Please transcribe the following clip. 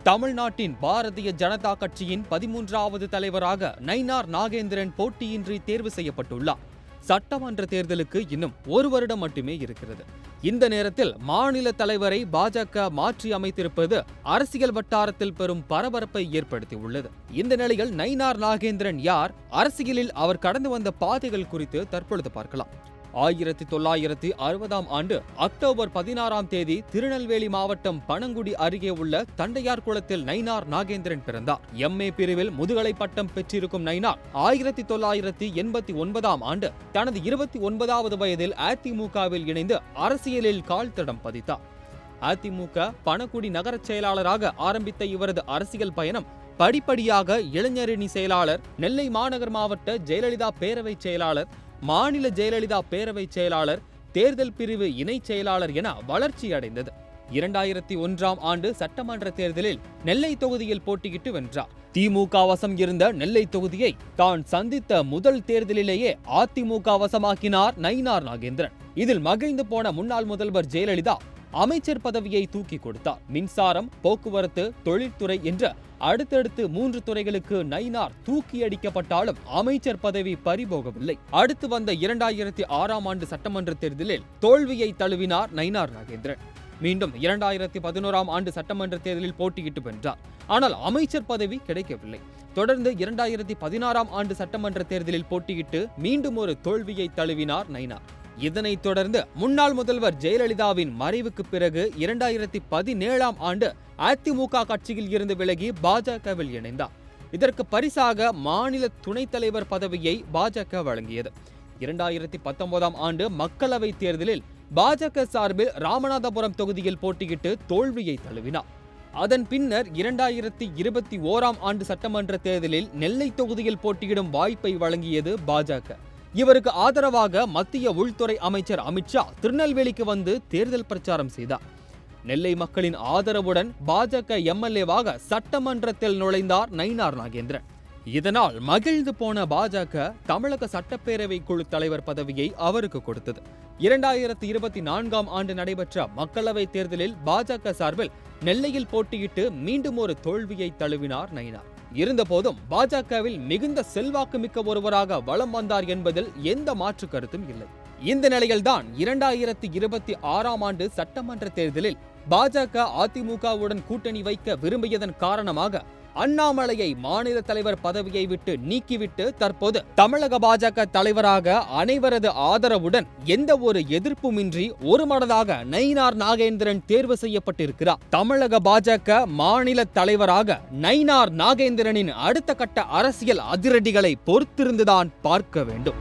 தமிழ்நாட்டின் பாரதிய ஜனதா கட்சியின் 13வது தலைவராக நயினார் நாகேந்திரன் போட்டியின்றி தேர்வு செய்யப்பட்டுள்ளார். சட்டமன்ற தேர்தலுக்கு இன்னும் ஒரு வருடம் மட்டுமே இருக்கிறது. இந்த நேரத்தில் மாநில தலைவரை பாஜக மாற்றி அமைத்திருப்பது அரசியல் வட்டாரத்தில் பெரும் பரபரப்பை ஏற்படுத்தியுள்ளது. இந்த நிலையில் நயினார் நாகேந்திரன் யார், அரசியலில் அவர் கடந்து வந்த பாதைகள் குறித்து தற்பொழுது பார்க்கலாம். 1960ஆம் ஆண்டு அக்டோபர் 16ஆம் தேதி திருநெல்வேலி மாவட்டம் பனங்குடி அருகே உள்ள தண்டையார்குளத்தில் நயினார் நாகேந்திரன் பிறந்தார். MA பிரிவில் முதுகலை பட்டம் பெற்றிருக்கும் நயினார் 1989ஆம் ஆண்டு தனது 29வது வயதில் அதிமுகவில் இணைந்து அரசியலில் கால் தடம் பதித்தார். அதிமுக பனகுடி நகர செயலாளராக ஆரம்பித்த இவரது அரசியல் பயணம் படிப்படியாக இளைஞரணி செயலாளர், நெல்லை மாநகர் மாவட்ட ஜெயலலிதா பேரவை செயலாளர், மாநில ஜெயலலிதா பேரவை செயலாளர், தேர்தல் பிரிவு இணை செயலாளர் என வளர்ச்சி அடைந்தது. 2001ஆம் ஆண்டு சட்டமன்ற தேர்தலில் நெல்லை தொகுதியில் போட்டியிட்டு வென்றார். திமுக வசம் இருந்த நெல்லை தொகுதியை தான் சந்தித்த முதல் தேர்தலிலேயே அதிமுக வசமாக்கினார் நயினார் நாகேந்திரன். இதில் மகிழ்ந்து போன முன்னாள் முதல்வர் ஜெயலலிதா அமைச்சர் பதவியை தூக்கி கொடுத்தார். மின்சாரம், போக்குவரத்து, தொழில்துறை என்ற அடுத்தடுத்து 3 துறைகளுக்கு நயினார் தூக்கி அடிக்கப்பட்டாலும் அமைச்சர் பதவி பறிபோகவில்லை. அடுத்து வந்த 2006ஆம் ஆண்டு சட்டமன்ற தேர்தலில் தோல்வியை தழுவினார் நயினார் நாகேந்திரன். மீண்டும் 2011ஆம் ஆண்டு சட்டமன்ற தேர்தலில் போட்டியிட்டு வென்றார். ஆனால் அமைச்சர் பதவி கிடைக்கவில்லை. தொடர்ந்து 2016ஆம் ஆண்டு சட்டமன்ற தேர்தலில் போட்டியிட்டு மீண்டும் ஒரு தோல்வியை தழுவினார் நயினார். இதனைத் தொடர்ந்து முன்னாள் முதல்வர் ஜெயலலிதாவின் மறைவுக்கு பிறகு 2017ஆம் ஆண்டு அதிமுக கட்சியில் இருந்து விலகி பாஜகவில் இணைந்தார். இதற்கு பரிசாக மாநில துணைத் தலைவர் பதவியை பாஜக வழங்கியது. 2019ஆம் ஆண்டு மக்களவை தேர்தலில் பாஜக சார்பில் ராமநாதபுரம் தொகுதியில் போட்டியிட்டு தோல்வியை தழுவினார். அதன் பின்னர் 2021ஆம் ஆண்டு சட்டமன்ற தேர்தலில் நெல்லை தொகுதியில் போட்டியிடும் வாய்ப்பை வழங்கியது பாஜக. இவருக்கு ஆதரவாக மத்திய உள்துறை அமைச்சர் அமித்ஷா திருநெல்வேலிக்கு வந்து தேர்தல் பிரச்சாரம் செய்தார். நெல்லை மக்களின் ஆதரவுடன் பாஜக MLAவாக சட்டமன்றத்தில் நுழைந்தார் நயினார் நாகேந்திரன். இதனால் மகிழ்ந்து போன பாஜக தமிழக சட்டப்பேரவை குழு தலைவர் பதவியை அவருக்கு கொடுத்தது. 2024ஆம் ஆண்டு நடைபெற்ற மக்களவை தேர்தலில் பாஜக சார்பில் நெல்லையில் போட்டியிட்டு மீண்டும் ஒரு தோல்வியை தழுவினார் நயினார். இருந்தபோதும் பாஜகவில் மிகுந்த செல்வாக்கு மிக்க ஒருவராக வலம் வந்தார் என்பதில் எந்த மாற்று கருத்தும் இல்லை. இந்த நிலையில்தான் 2026ஆம் ஆண்டு சட்டமன்ற தேர்தலில் பாஜக அதிமுகவுடன் கூட்டணி வைக்க விரும்பியதன் காரணமாக அண்ணாமலையை மாநில தலைவர் பதவியை விட்டு நீக்கிவிட்டு தற்போது தமிழக பாஜக தலைவராக அனைவரது ஆதரவுடன் எந்த ஒரு எதிர்ப்புமின்றி ஒருமனதாக நயினார் நாகேந்திரன் தேர்வு செய்யப்பட்டிருக்கிறார். தமிழக பாஜக மாநில தலைவராக நயினார் நாகேந்திரனின் அடுத்த கட்ட அரசியல் அதிரடிகளை பொறுத்திருந்துதான் பார்க்க வேண்டும்.